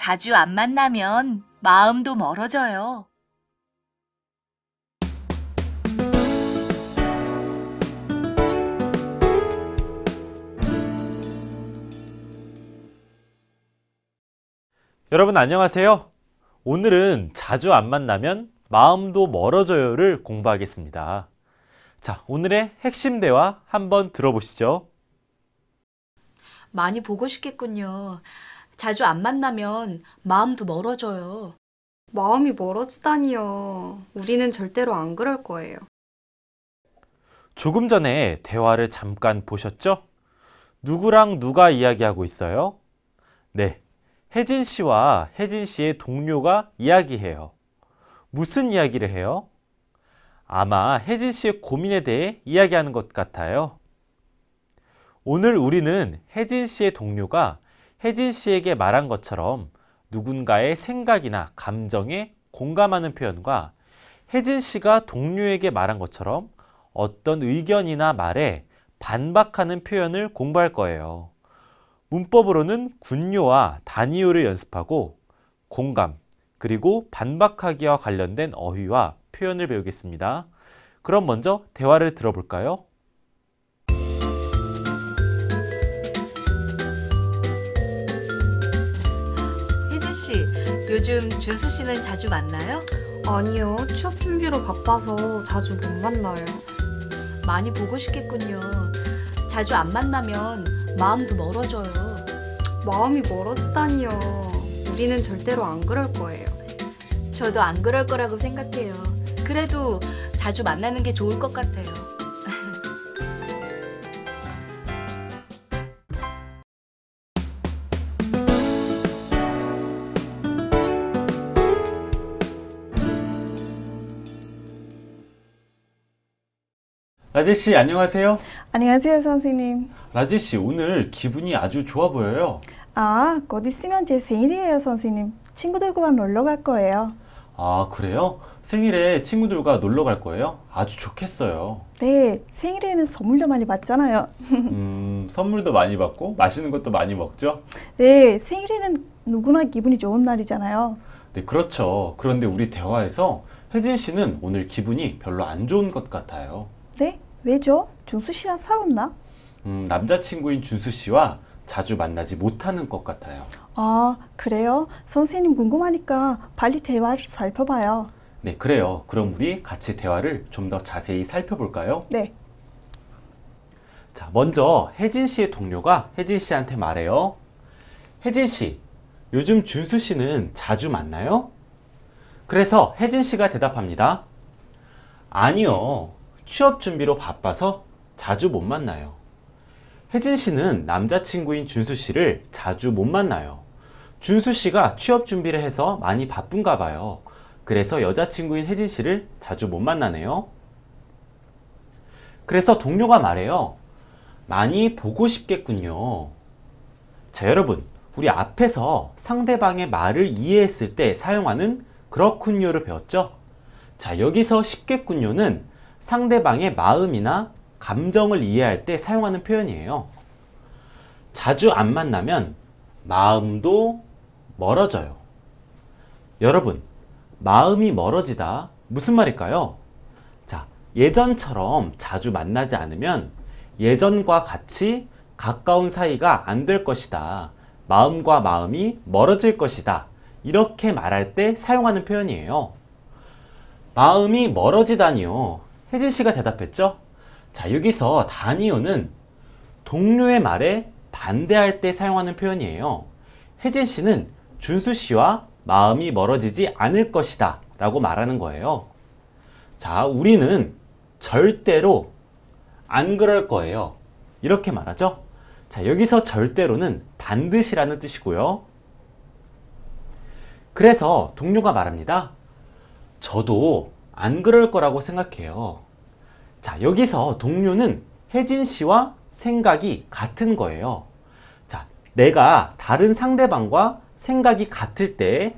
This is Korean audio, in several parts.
자주 안 만나면 마음도 멀어져요. 여러분 안녕하세요. 오늘은 자주 안 만나면 마음도 멀어져요를 공부하겠습니다. 자, 오늘의 핵심 대화 한번 들어보시죠. 많이 보고 싶겠군요. 자주 안 만나면 마음도 멀어져요. 마음이 멀어지다니요. 우리는 절대로 안 그럴 거예요. 조금 전에 대화를 잠깐 보셨죠? 누구랑 누가 이야기하고 있어요? 네, 혜진 씨와 혜진 씨의 동료가 이야기해요. 무슨 이야기를 해요? 아마 혜진 씨의 고민에 대해 이야기하는 것 같아요. 오늘 우리는 혜진 씨의 동료가 혜진 씨에게 말한 것처럼 누군가의 생각이나 감정에 공감하는 표현과 혜진 씨가 동료에게 말한 것처럼 어떤 의견이나 말에 반박하는 표현을 공부할 거예요. 문법으로는 군요와 단위요를 연습하고 공감, 그리고 반박하기와 관련된 어휘와 표현을 배우겠습니다. 그럼 먼저 대화를 들어볼까요? 혜진 씨, 요즘 준수 씨는 자주 만나요? 아니요, 취업 준비로 바빠서 자주 못 만나요. 많이 보고 싶겠군요. 자주 안 만나면 마음도 멀어져요. 마음이 멀어지다니요. 우리는 절대로 안 그럴 거예요. 저도 안 그럴 거라고 생각해요. 그래도 자주 만나는 게 좋을 것 같아요. 라젤 씨 안녕하세요. 안녕하세요, 선생님. 라젤 씨 오늘 기분이 아주 좋아 보여요. 아, 곧 있으면 제 생일이에요, 선생님. 친구들과 놀러 갈 거예요. 아, 그래요? 생일에 친구들과 놀러 갈 거예요? 아주 좋겠어요. 네, 생일에는 선물도 많이 받잖아요. 선물도 많이 받고 맛있는 것도 많이 먹죠? 네, 생일에는 누구나 기분이 좋은 날이잖아요. 네, 그렇죠. 그런데 우리 대화에서 혜진 씨는 오늘 기분이 별로 안 좋은 것 같아요. 네? 왜죠? 준수 씨랑 싸웠나? 남자친구인 준수 씨와 자주 만나지 못하는 것 같아요. 아, 그래요? 선생님 궁금하니까 빨리 대화를 살펴봐요. 네, 그래요. 그럼 우리 같이 대화를 좀 더 자세히 살펴볼까요? 네. 자, 먼저 혜진 씨의 동료가 혜진 씨한테 말해요. 혜진 씨, 요즘 준수 씨는 자주 만나요? 그래서 혜진 씨가 대답합니다. 아니요. 취업 준비로 바빠서 자주 못 만나요. 혜진 씨는 남자친구인 준수 씨를 자주 못 만나요. 준수 씨가 취업 준비를 해서 많이 바쁜가 봐요. 그래서 여자친구인 혜진 씨를 자주 못 만나네요. 그래서 동료가 말해요. 많이 보고 싶겠군요. 자, 여러분, 우리 앞에서 상대방의 말을 이해했을 때 사용하는 그렇군요를 배웠죠? 자, 여기서 싶겠군요는 상대방의 마음이나 감정을 이해할 때 사용하는 표현이에요. 자주 안 만나면 마음도 멀어져요. 여러분, 마음이 멀어지다 무슨 말일까요? 자, 예전처럼 자주 만나지 않으면 예전과 같이 가까운 사이가 안 될 것이다. 마음과 마음이 멀어질 것이다. 이렇게 말할 때 사용하는 표현이에요. 마음이 멀어지다니요. 혜진 씨가 대답했죠? 자, 여기서 다니요는 동료의 말에 반대할 때 사용하는 표현이에요. 혜진 씨는 준수 씨와 마음이 멀어지지 않을 것이다 라고 말하는 거예요. 자, 우리는 절대로 안 그럴 거예요. 이렇게 말하죠? 자, 여기서 절대로는 반드시라는 뜻이고요. 그래서 동료가 말합니다. 저도 안 그럴 거라고 생각해요. 자, 여기서 동료는 혜진 씨와 생각이 같은 거예요. 자, 내가 다른 상대방과 생각이 같을 때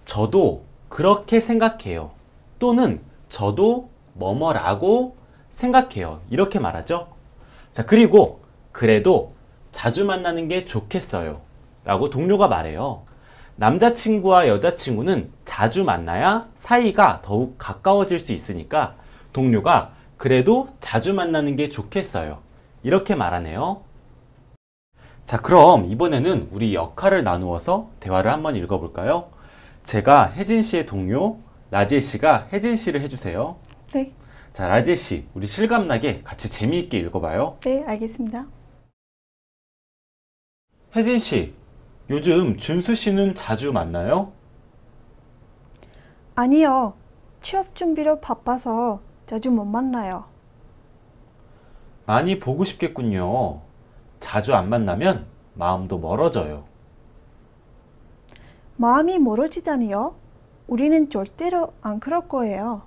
저도 그렇게 생각해요. 또는 저도 뭐뭐라고 생각해요. 이렇게 말하죠. 자, 그리고 그래도 자주 만나는 게 좋겠어요 라고 동료가 말해요. 남자친구와 여자친구는 자주 만나야 사이가 더욱 가까워질 수 있으니까 동료가 그래도 자주 만나는 게 좋겠어요. 이렇게 말하네요. 자, 그럼 이번에는 우리 역할을 나누어서 대화를 한번 읽어볼까요? 제가 혜진 씨의 동료, 라지엘 씨가 혜진 씨를 해주세요. 네. 자, 라지엘 씨, 우리 실감나게 같이 재미있게 읽어봐요. 네, 알겠습니다. 혜진 씨, 요즘 준수 씨는 자주 만나요? 아니요. 취업 준비로 바빠서 자주 못 만나요. 많이 보고 싶겠군요. 자주 안 만나면 마음도 멀어져요. 마음이 멀어지다니요? 우리는 절대로 안 그럴 거예요.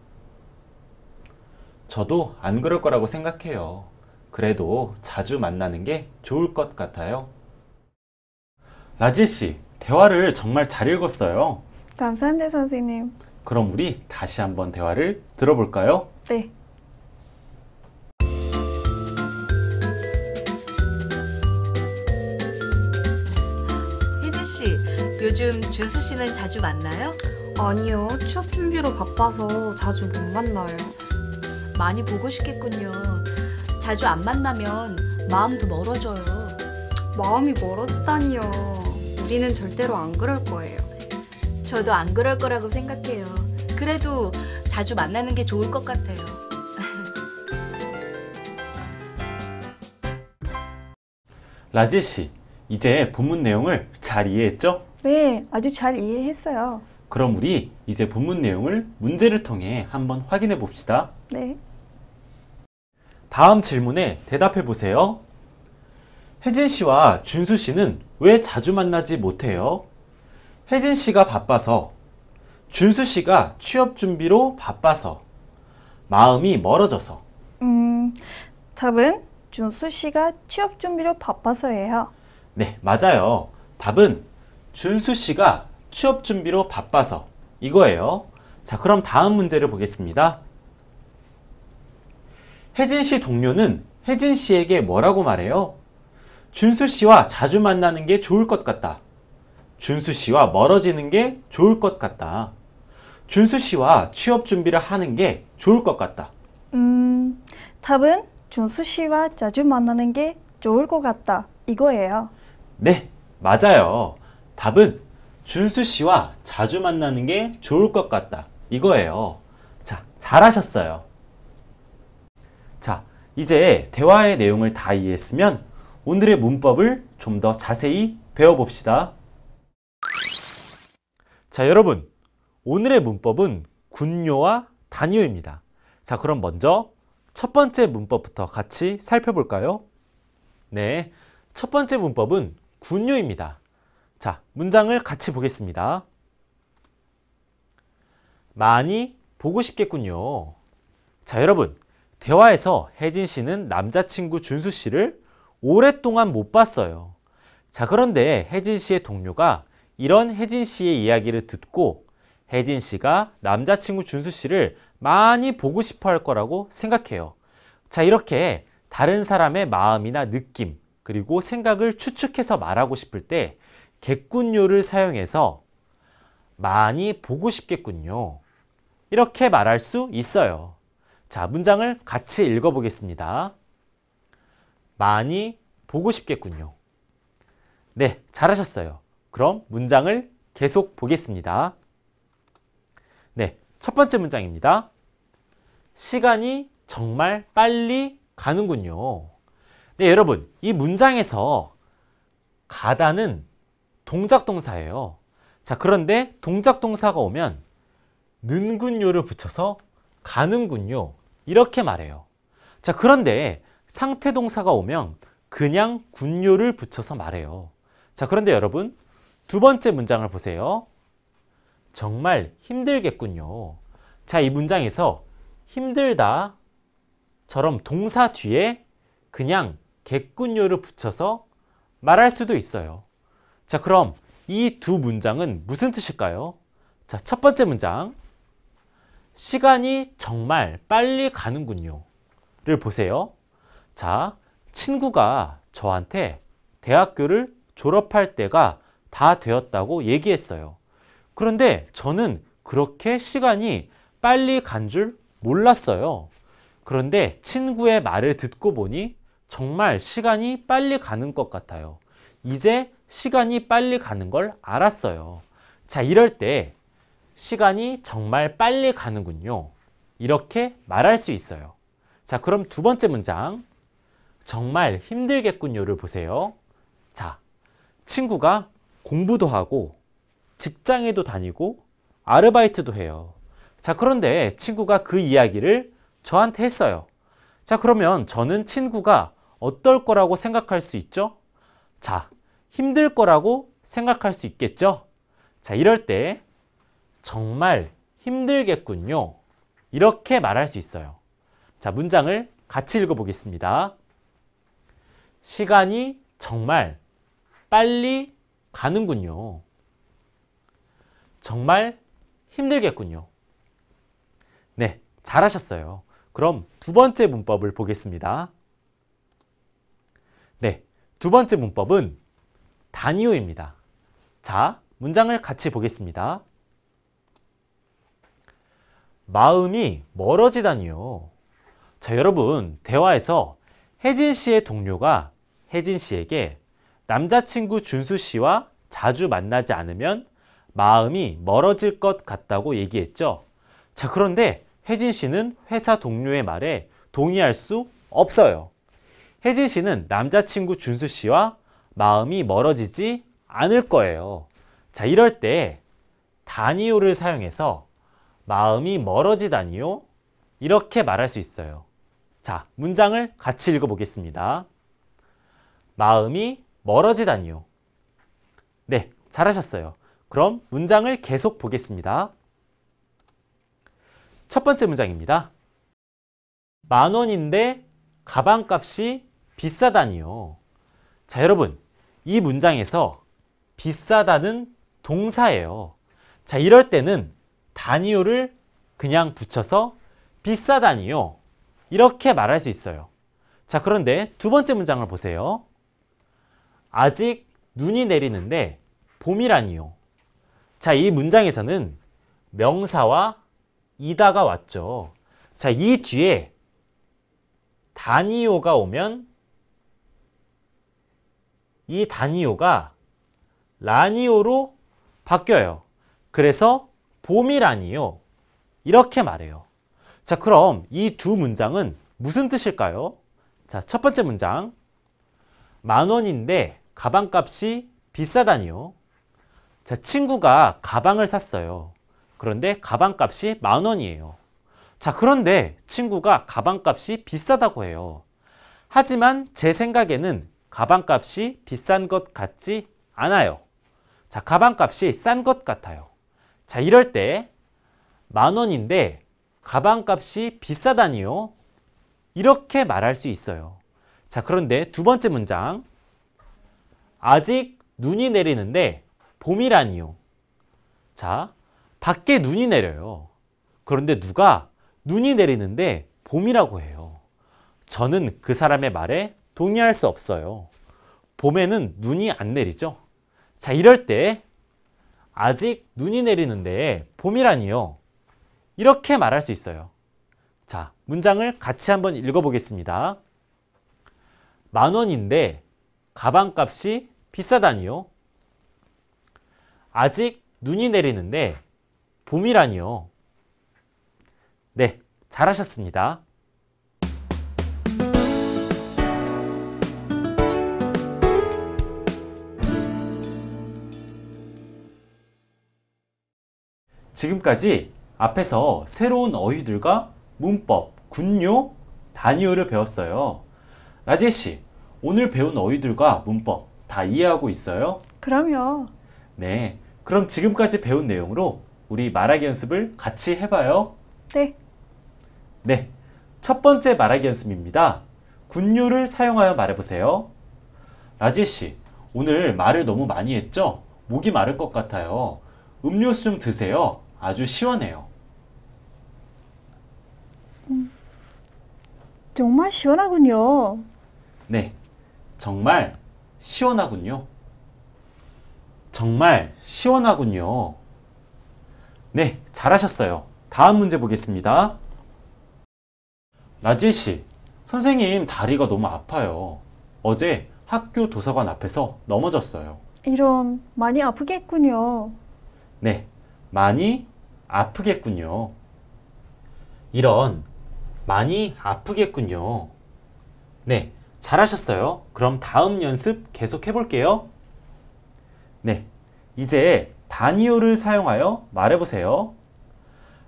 저도 안 그럴 거라고 생각해요. 그래도 자주 만나는 게 좋을 것 같아요. 라지엘 씨, 대화를 정말 잘 읽었어요. 감사합니다, 선생님. 그럼 우리 다시 한번 대화를 들어볼까요? 네. 혜진 씨, 요즘 준수 씨는 자주 만나요? 아니요, 취업 준비로 바빠서 자주 못 만나요. 많이 보고 싶겠군요. 자주 안 만나면 마음도 멀어져요. 마음이 멀어지다니요. 우리는 절대로 안 그럴 거예요. 저도 안 그럴 거라고 생각해요. 그래도 자주 만나는 게 좋을 것 같아요. 라지엘 씨, 이제 본문 내용을 잘 이해했죠? 네, 아주 잘 이해했어요. 그럼 우리 이제 본문 내용을 문제를 통해 한번 확인해 봅시다. 네. 다음 질문에 대답해 보세요. 혜진 씨와 준수 씨는 왜 자주 만나지 못해요? 혜진 씨가 바빠서, 준수 씨가 취업 준비로 바빠서, 마음이 멀어져서. 답은 준수 씨가 취업 준비로 바빠서예요. 네, 맞아요. 답은 준수 씨가 취업 준비로 바빠서 이거예요. 자, 그럼 다음 문제를 보겠습니다. 혜진 씨 동료는 혜진 씨에게 뭐라고 말해요? 준수 씨와 자주 만나는 게 좋을 것 같다. 준수 씨와 멀어지는 게 좋을 것 같다. 준수 씨와 취업 준비를 하는 게 좋을 것 같다. 답은 준수 씨와 자주 만나는 게 좋을 것 같다. 이거예요. 네, 맞아요. 답은 준수 씨와 자주 만나는 게 좋을 것 같다. 이거예요. 자, 잘하셨어요. 자, 이제 대화의 내용을 다 이해했으면 오늘의 문법을 좀 더 자세히 배워봅시다. 자, 여러분, 오늘의 문법은 군요와 단요입니다. 자, 그럼 먼저 첫 번째 문법부터 같이 살펴볼까요? 네, 첫 번째 문법은 군요입니다. 자, 문장을 같이 보겠습니다. 많이 보고 싶겠군요. 자, 여러분, 대화에서 혜진 씨는 남자친구 준수 씨를 오랫동안 못 봤어요. 자, 그런데 혜진 씨의 동료가 이런 혜진 씨의 이야기를 듣고 혜진 씨가 남자친구 준수 씨를 많이 보고 싶어 할 거라고 생각해요. 자, 이렇게 다른 사람의 마음이나 느낌, 그리고 생각을 추측해서 말하고 싶을 때 객군요를 사용해서 많이 보고 싶겠군요. 이렇게 말할 수 있어요. 자, 문장을 같이 읽어보겠습니다. 많이 보고 싶겠군요. 네, 잘하셨어요. 그럼 문장을 계속 보겠습니다. 네, 첫 번째 문장입니다. 시간이 정말 빨리 가는군요. 네, 여러분, 이 문장에서 가다는 동작 동사예요. 자, 그런데 동작 동사가 오면 는군요를 붙여서 가는군요. 이렇게 말해요. 자, 그런데 상태 동사가 오면 그냥 군요를 붙여서 말해요. 자, 그런데 여러분, 두 번째 문장을 보세요. 정말 힘들겠군요. 자, 이 문장에서 힘들다처럼 동사 뒤에 그냥 객군요를 붙여서 말할 수도 있어요. 자, 그럼 이 두 문장은 무슨 뜻일까요? 자, 첫 번째 문장. 시간이 정말 빨리 가는군요. 를 보세요. 자, 친구가 저한테 대학교를 졸업할 때가 다 되었다고 얘기했어요. 그런데 저는 그렇게 시간이 빨리 간 줄 몰랐어요. 그런데 친구의 말을 듣고 보니 정말 시간이 빨리 가는 것 같아요. 이제 시간이 빨리 가는 걸 알았어요. 자, 이럴 때 시간이 정말 빨리 가는군요. 이렇게 말할 수 있어요. 자, 그럼 두 번째 문장. 정말 힘들겠군요를 보세요. 자, 친구가 공부도 하고 직장에도 다니고 아르바이트도 해요. 자, 그런데 친구가 그 이야기를 저한테 했어요. 자, 그러면 저는 친구가 어떨 거라고 생각할 수 있죠? 자, 힘들 거라고 생각할 수 있겠죠? 자, 이럴 때 정말 힘들겠군요. 이렇게 말할 수 있어요. 자, 문장을 같이 읽어보겠습니다. 시간이 정말 빨리 가는군요. 정말 힘들겠군요. 네, 잘하셨어요. 그럼 두 번째 문법을 보겠습니다. 네, 두 번째 문법은 다니오입니다. 자, 문장을 같이 보겠습니다. 마음이 멀어지다니요. 자, 여러분, 대화에서 혜진 씨의 동료가 혜진 씨에게 남자친구 준수 씨와 자주 만나지 않으면 마음이 멀어질 것 같다고 얘기했죠. 자, 그런데 혜진 씨는 회사 동료의 말에 동의할 수 없어요. 혜진 씨는 남자친구 준수 씨와 마음이 멀어지지 않을 거예요. 자, 이럴 때 다니요를 사용해서 마음이 멀어지다니요? 이렇게 말할 수 있어요. 자, 문장을 같이 읽어보겠습니다. 마음이 멀어지다니요. 네, 잘하셨어요. 그럼 문장을 계속 보겠습니다. 첫 번째 문장입니다. 10,000원인데 가방값이 비싸다니요. 자, 여러분, 이 문장에서 비싸다는 동사예요. 자, 이럴 때는 다니요를 그냥 붙여서 비싸다니요. 이렇게 말할 수 있어요. 자, 그런데 두 번째 문장을 보세요. 아직 눈이 내리는데 봄이라니요. 자, 이 문장에서는 명사와 이다가 왔죠. 자, 이 뒤에 다니요가 오면 이 다니요가 라니요로 바뀌어요. 그래서 봄이라니요. 이렇게 말해요. 자, 그럼 이 두 문장은 무슨 뜻일까요? 자, 첫 번째 문장. 10,000원인데 가방값이 비싸다니요. 자, 친구가 가방을 샀어요. 그런데 가방값이 10,000원이에요. 자, 그런데 친구가 가방값이 비싸다고 해요. 하지만 제 생각에는 가방값이 비싼 것 같지 않아요. 자, 가방값이 싼 것 같아요. 자, 이럴 때 10,000원인데 가방값이 비싸다니요. 이렇게 말할 수 있어요. 자, 그런데 두 번째 문장. 아직 눈이 내리는데 봄이라니요. 자, 밖에 눈이 내려요. 그런데 누가 눈이 내리는데 봄이라고 해요. 저는 그 사람의 말에 동의할 수 없어요. 봄에는 눈이 안 내리죠. 자, 이럴 때 아직 눈이 내리는데 봄이라니요. 이렇게 말할 수 있어요. 자, 문장을 같이 한번 읽어보겠습니다. 10,000원인데 가방값이 비싸다니요. 아직 눈이 내리는데 봄이라니요. 네, 잘하셨습니다. 지금까지 앞에서 새로운 어휘들과 문법, 군요, 다니요를 배웠어요. 라제씨, 오늘 배운 어휘들과 문법 다 이해하고 있어요? 그럼요. 네, 그럼 지금까지 배운 내용으로 우리 말하기 연습을 같이 해봐요. 네. 네, 첫 번째 말하기 연습입니다. 군요를 사용하여 말해보세요. 라제씨, 오늘 말을 너무 많이 했죠? 목이 마를 것 같아요. 음료수 좀 드세요. 아주 시원해요. 정말 시원하군요. 네, 정말 시원하군요. 정말 시원하군요. 네, 잘하셨어요. 다음 문제 보겠습니다. 라지엘 씨, 선생님 다리가 너무 아파요. 어제 학교 도서관 앞에서 넘어졌어요. 이런, 많이 아프겠군요. 네, 많이 아프겠군요. 이런, 많이 아프겠군요. 네, 잘하셨어요. 그럼 다음 연습 계속 해볼게요. 네, 이제 다니요를 사용하여 말해보세요.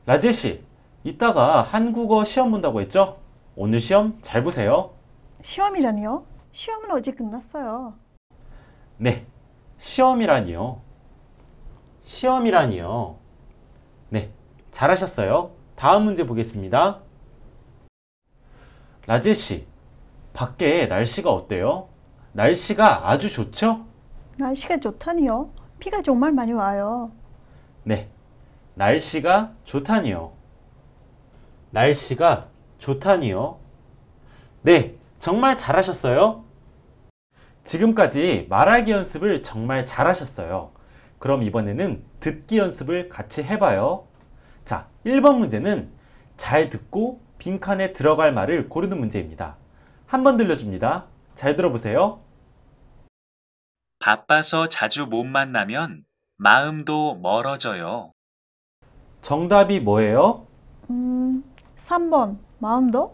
라지엘 씨, 이따가 한국어 시험 본다고 했죠? 오늘 시험 잘 보세요. 시험이라니요? 시험은 어제 끝났어요. 네, 시험이라니요. 시험이라니요. 네, 잘하셨어요. 다음 문제 보겠습니다. 라지엘 씨, 밖에 날씨가 어때요? 날씨가 아주 좋죠? 날씨가 좋다니요? 비가 정말 많이 와요. 네, 날씨가 좋다니요. 날씨가 좋다니요. 네, 정말 잘하셨어요. 지금까지 말하기 연습을 정말 잘하셨어요. 그럼 이번에는 듣기 연습을 같이 해봐요. 자, 1번 문제는 잘 듣고 빈칸에 들어갈 말을 고르는 문제입니다. 한 번 들려줍니다. 잘 들어보세요. 바빠서 자주 못 만나면 마음도 멀어져요. 정답이 뭐예요? 3번, 마음도?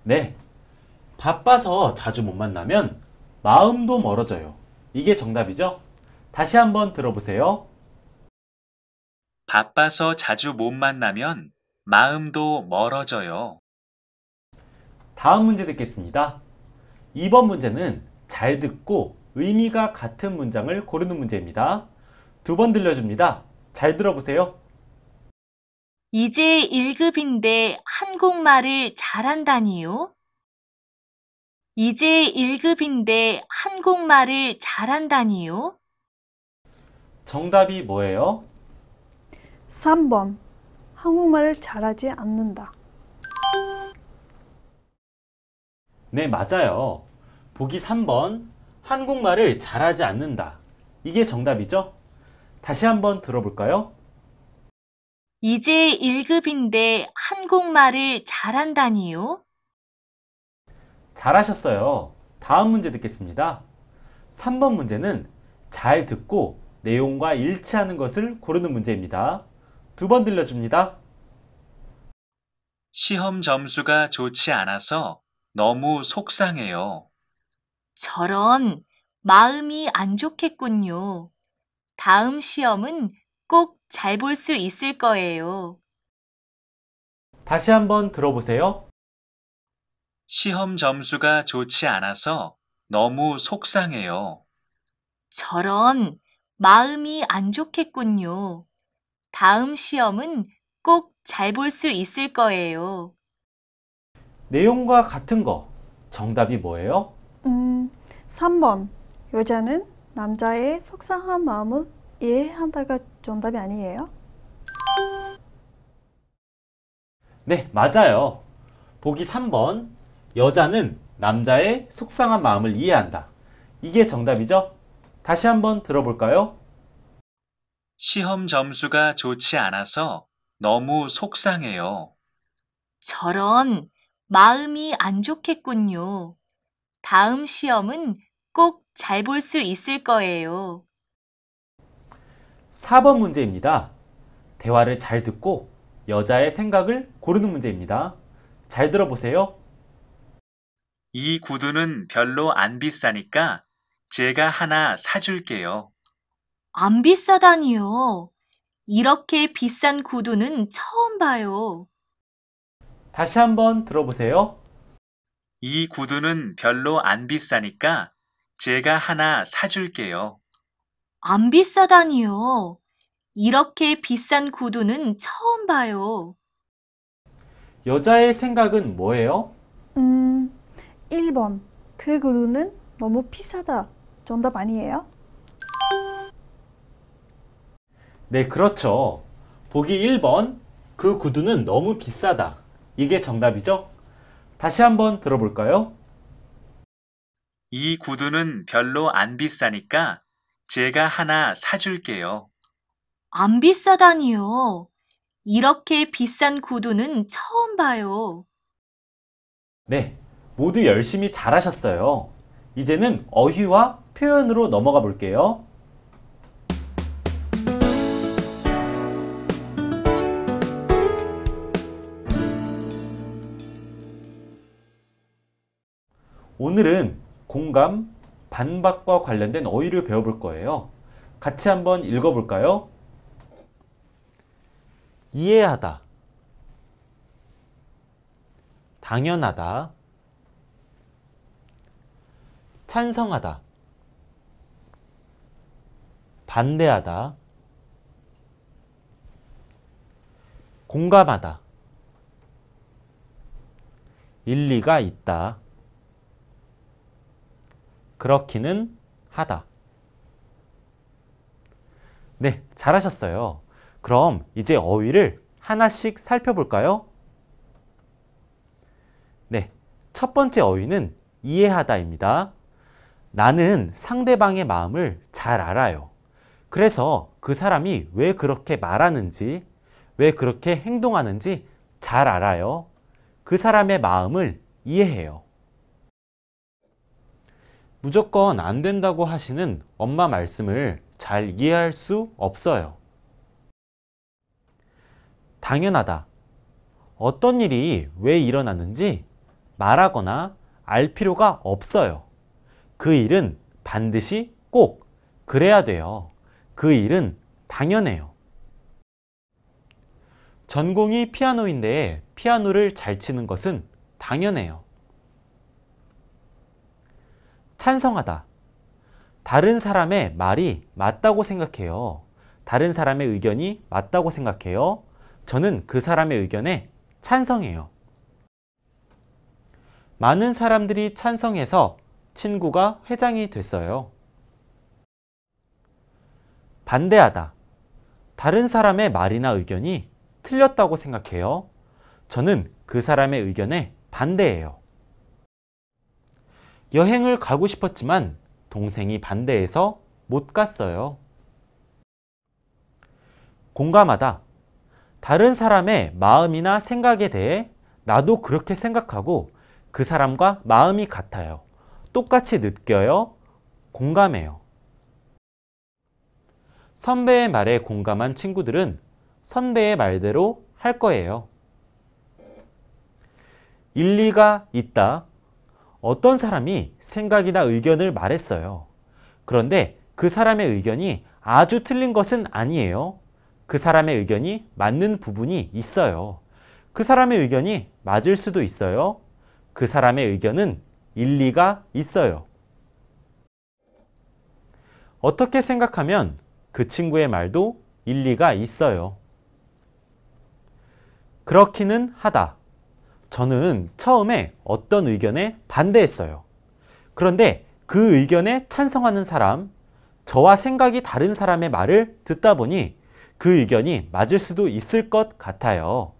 네, 바빠서 자주 못 만나면 마음도 멀어져요. 이게 정답이죠? 다시 한번 들어보세요. 바빠서 자주 못 만나면 마음도 멀어져요. 다음 문제 듣겠습니다. 2번 문제는 잘 듣고 의미가 같은 문장을 고르는 문제입니다. 2번 들려줍니다. 잘 들어보세요. 이제 1급인데 한국말을 잘한다니요? 이제 1급인데 한국말을 잘한다니요? 정답이 뭐예요? 3번, 한국말을 잘하지 않는다. 네, 맞아요. 보기 3번, 한국말을 잘하지 않는다. 이게 정답이죠? 다시 한번 들어볼까요? 이제 1급인데 한국말을 잘한다니요? 잘하셨어요. 다음 문제 듣겠습니다. 3번 문제는 잘 듣고 내용과 일치하는 것을 고르는 문제입니다. 2번 들려줍니다. 시험 점수가 좋지 않아서 너무 속상해요. 저런, 마음이 안 좋겠군요. 다음 시험은 꼭 잘 볼 수 있을 거예요. 다시 한번 들어보세요. 시험 점수가 좋지 않아서 너무 속상해요. 저런, 마음이 안 좋겠군요. 다음 시험은 꼭 잘 볼 수 있을 거예요. 내용과 같은 거, 정답이 뭐예요? 3번, 여자는 남자의 속상한 마음을 이해한다가 정답이 아니에요? 네, 맞아요. 보기 3번, 여자는 남자의 속상한 마음을 이해한다. 이게 정답이죠? 다시 한번 들어볼까요? 시험 점수가 좋지 않아서 너무 속상해요. 저런, 마음이 안 좋겠군요. 다음 시험은 꼭 잘 볼 수 있을 거예요. 4번 문제입니다. 대화를 잘 듣고 여자의 생각을 고르는 문제입니다. 잘 들어보세요. 이 구두는 별로 안 비싸니까 제가 하나 사줄게요. 안 비싸다니요. 이렇게 비싼 구두는 처음 봐요. 다시 한번 들어보세요. 이 구두는 별로 안 비싸니까 제가 하나 사줄게요. 안 비싸다니요. 이렇게 비싼 구두는 처음 봐요. 여자의 생각은 뭐예요? 1번, 그 구두는 너무 비싸다. 정답 아니에요? 네, 그렇죠. 보기 1번, 그 구두는 너무 비싸다. 이게 정답이죠? 다시 한번 들어볼까요? 이 구두는 별로 안 비싸니까 제가 하나 사줄게요. 안 비싸다니요. 이렇게 비싼 구두는 처음 봐요. 네, 모두 열심히 잘하셨어요. 이제는 어휘와 표현으로 넘어가 볼게요. 오늘은 공감, 반박과 관련된 어휘를 배워볼 거예요. 같이 한번 읽어볼까요? 이해하다, 당연하다, 찬성하다, 반대하다, 공감하다, 일리가 있다, 그렇기는 하다. 네, 잘하셨어요. 그럼 이제 어휘를 하나씩 살펴볼까요? 네, 첫 번째 어휘는 이해하다입니다. 나는 상대방의 마음을 잘 알아요. 그래서 그 사람이 왜 그렇게 말하는지, 왜 그렇게 행동하는지 잘 알아요. 그 사람의 마음을 이해해요. 무조건 안 된다고 하시는 엄마 말씀을 잘 이해할 수 없어요. 당연하다. 어떤 일이 왜 일어나는지 말하거나 알 필요가 없어요. 그 일은 반드시 꼭 그래야 돼요. 그 일은 당연해요. 전공이 피아노인데 피아노를 잘 치는 것은 당연해요. 찬성하다. 다른 사람의 말이 맞다고 생각해요. 다른 사람의 의견이 맞다고 생각해요. 저는 그 사람의 의견에 찬성해요. 많은 사람들이 찬성해서 친구가 회장이 됐어요. 반대하다. 다른 사람의 말이나 의견이 틀렸다고 생각해요. 저는 그 사람의 의견에 반대해요. 여행을 가고 싶었지만 동생이 반대해서 못 갔어요. 공감하다. 다른 사람의 마음이나 생각에 대해 나도 그렇게 생각하고 그 사람과 마음이 같아요. 똑같이 느껴요. 공감해요. 선배의 말에 공감한 친구들은 선배의 말대로 할 거예요. 일리가 있다. 어떤 사람이 생각이나 의견을 말했어요. 그런데 그 사람의 의견이 아주 틀린 것은 아니에요. 그 사람의 의견이 맞는 부분이 있어요. 그 사람의 의견이 맞을 수도 있어요. 그 사람의 의견은 일리가 있어요. 어떻게 생각하면 그 친구의 말도 일리가 있어요. 그렇기는 하다. 저는 처음에 어떤 의견에 반대했어요. 그런데 그 의견에 찬성하는 사람, 저와 생각이 다른 사람의 말을 듣다 보니 그 의견이 맞을 수도 있을 것 같아요.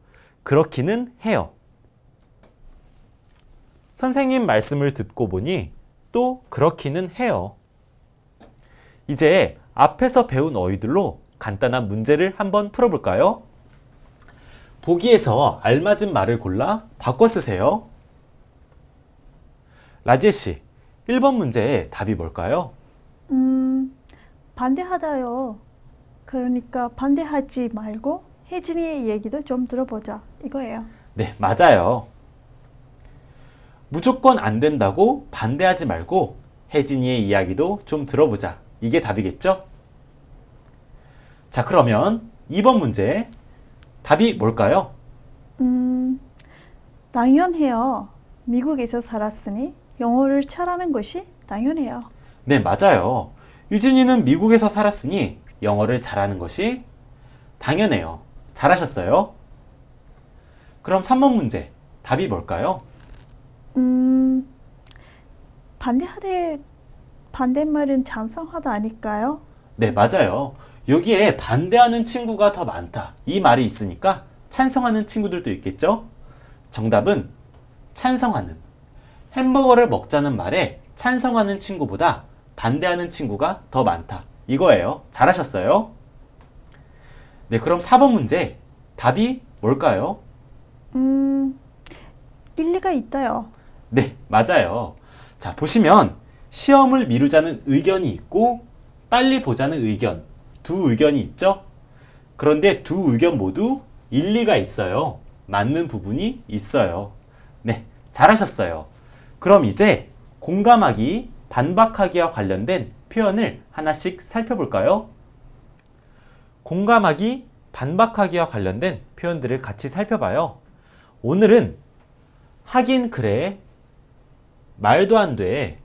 그렇기는 해요. 선생님 말씀을 듣고 보니 또 그렇기는 해요. 이제 앞에서 배운 어휘들로 간단한 문제를 한번 풀어볼까요? 보기에서 알맞은 말을 골라 바꿔 쓰세요. 라지에 씨, 1번 문제의 답이 뭘까요? 반대하다요. 그러니까 반대하지 말고 혜진이의 얘기도 좀 들어보자. 이거예요. 네, 맞아요. 무조건 안 된다고 반대하지 말고 혜진이의 이야기도 좀 들어보자. 이게 답이겠죠? 자, 그러면 2번 문제 답이 뭘까요? 당연해요. 미국에서 살았으니 영어를 잘하는 것이 당연해요. 네, 맞아요. 유진이는 미국에서 살았으니 영어를 잘하는 것이 당연해요. 잘하셨어요. 그럼 3번 문제 답이 뭘까요? 반대하되 반대말은 찬성하다 아닐까요? 네, 맞아요. 여기에 반대하는 친구가 더 많다. 이 말이 있으니까 찬성하는 친구들도 있겠죠? 정답은 찬성하는. 햄버거를 먹자는 말에 찬성하는 친구보다 반대하는 친구가 더 많다. 이거예요. 잘하셨어요. 네, 그럼 4번 문제. 답이 뭘까요? 일리가 있다요. 네, 맞아요. 자, 보시면 시험을 미루자는 의견이 있고 빨리 보자는 의견, 두 의견이 있죠? 그런데 두 의견 모두 일리가 있어요. 맞는 부분이 있어요. 네, 잘하셨어요. 그럼 이제 공감하기, 반박하기와 관련된 표현을 하나씩 살펴볼까요? 공감하기, 반박하기와 관련된 표현들을 같이 살펴봐요. 오늘은 하긴 그래, 말도 안 돼,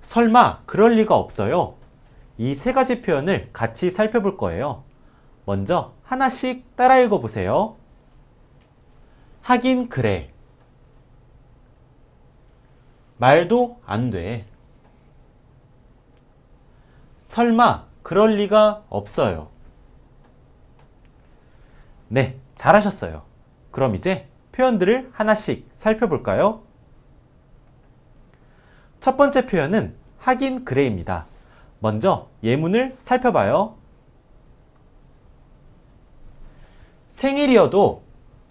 설마 그럴 리가 없어요. 이 세 가지 표현을 같이 살펴볼 거예요. 먼저 하나씩 따라 읽어보세요. 하긴 그래, 말도 안 돼, 설마 그럴 리가 없어요. 네, 잘하셨어요. 그럼 이제 표현들을 하나씩 살펴볼까요? 첫 번째 표현은 하긴 그래입니다. 먼저 예문을 살펴봐요. 생일이어도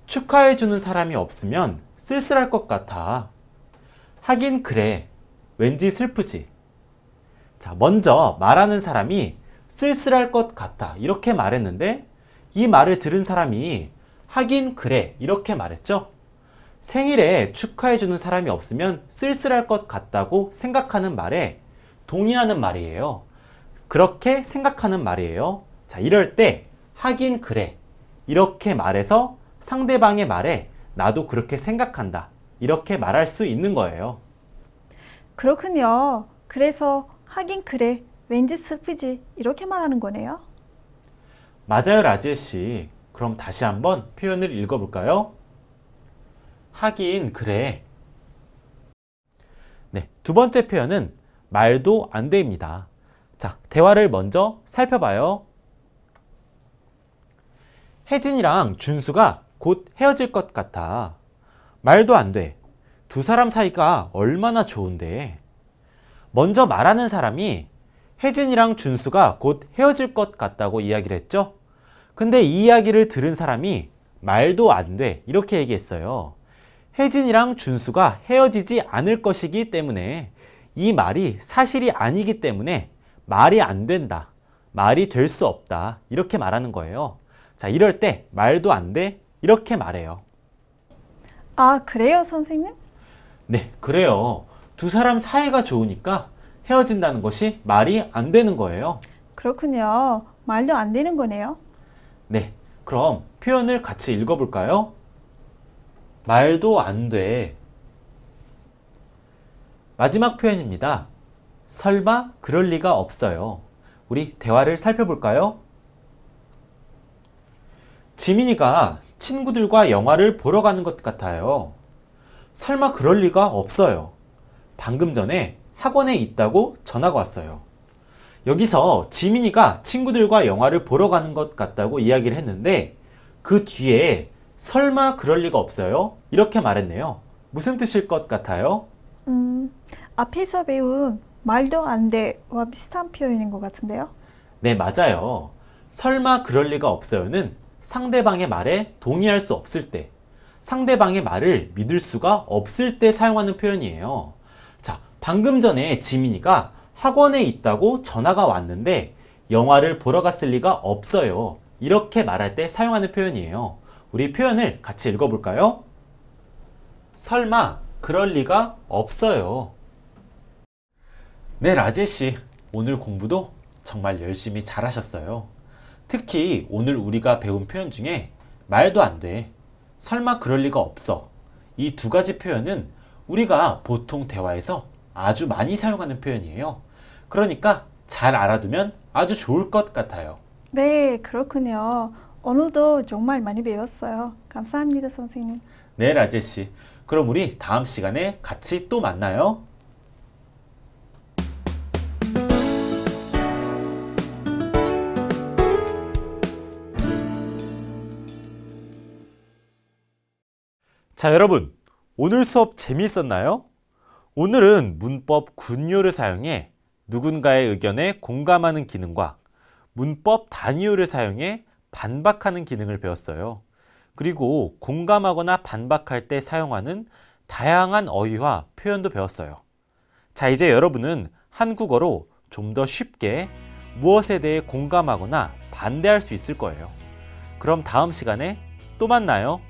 축하해주는 사람이 없으면 쓸쓸할 것 같아. 하긴 그래, 왠지 슬프지. 자, 먼저 말하는 사람이 쓸쓸할 것 같아 이렇게 말했는데 이 말을 들은 사람이 하긴 그래 이렇게 말했죠. 생일에 축하해주는 사람이 없으면 쓸쓸할 것 같다고 생각하는 말에 동의하는 말이에요. 그렇게 생각하는 말이에요. 자, 이럴 때 하긴 그래 이렇게 말해서 상대방의 말에 나도 그렇게 생각한다 이렇게 말할 수 있는 거예요. 그렇군요. 그래서 하긴 그래, 왠지 슬프지 이렇게 말하는 거네요. 맞아요, 라지엘 씨. 그럼 다시 한번 표현을 읽어볼까요? 하긴 그래. 네, 두 번째 표현은 말도 안 돼입니다. 자, 대화를 먼저 살펴봐요. 혜진이랑 준수가 곧 헤어질 것 같아. 말도 안 돼. 두 사람 사이가 얼마나 좋은데. 먼저 말하는 사람이 혜진이랑 준수가 곧 헤어질 것 같다고 이야기를 했죠? 근데 이 이야기를 들은 사람이 말도 안 돼 이렇게 얘기했어요. 혜진이랑 준수가 헤어지지 않을 것이기 때문에 이 말이 사실이 아니기 때문에 말이 안 된다, 말이 될 수 없다 이렇게 말하는 거예요. 자, 이럴 때 말도 안 돼 이렇게 말해요. 아, 그래요, 선생님? 네, 그래요. 두 사람 사이가 좋으니까 헤어진다는 것이 말이 안 되는 거예요. 그렇군요. 말도 안 되는 거네요. 네, 그럼 표현을 같이 읽어볼까요? 말도 안 돼. 마지막 표현입니다. 설마 그럴 리가 없어요. 우리 대화를 살펴볼까요? 지민이가 친구들과 영화를 보러 가는 것 같아요. 설마 그럴 리가 없어요. 방금 전에 학원에 있다고 전화가 왔어요. 여기서 지민이가 친구들과 영화를 보러 가는 것 같다고 이야기를 했는데 그 뒤에 설마 그럴 리가 없어요? 이렇게 말했네요. 무슨 뜻일 것 같아요? 앞에서 배운 말도 안 돼와 비슷한 표현인 것 같은데요. 네, 맞아요. 설마 그럴 리가 없어요는 상대방의 말에 동의할 수 없을 때, 상대방의 말을 믿을 수가 없을 때 사용하는 표현이에요. 자, 방금 전에 지민이가 학원에 있다고 전화가 왔는데 영화를 보러 갔을 리가 없어요. 이렇게 말할 때 사용하는 표현이에요. 우리 표현을 같이 읽어볼까요? 설마 그럴 리가 없어요. 네, 라제씨. 오늘 공부도 정말 열심히 잘하셨어요. 특히 오늘 우리가 배운 표현 중에 말도 안 돼, 설마 그럴 리가 없어 이 두 가지 표현은 우리가 보통 대화에서 아주 많이 사용하는 표현이에요. 그러니까 잘 알아두면 아주 좋을 것 같아요. 네, 그렇군요. 오늘도 정말 많이 배웠어요. 감사합니다, 선생님. 네, 라제씨. 그럼 우리 다음 시간에 같이 또 만나요. 자, 여러분. 오늘 수업 재미있었나요? 오늘은 문법 군요를 사용해 누군가의 의견에 공감하는 기능과 문법 단위요를 사용해 반박하는 기능을 배웠어요. 그리고 공감하거나 반박할 때 사용하는 다양한 어휘와 표현도 배웠어요. 자, 이제 여러분은 한국어로 좀 더 쉽게 무엇에 대해 공감하거나 반대할 수 있을 거예요. 그럼 다음 시간에 또 만나요.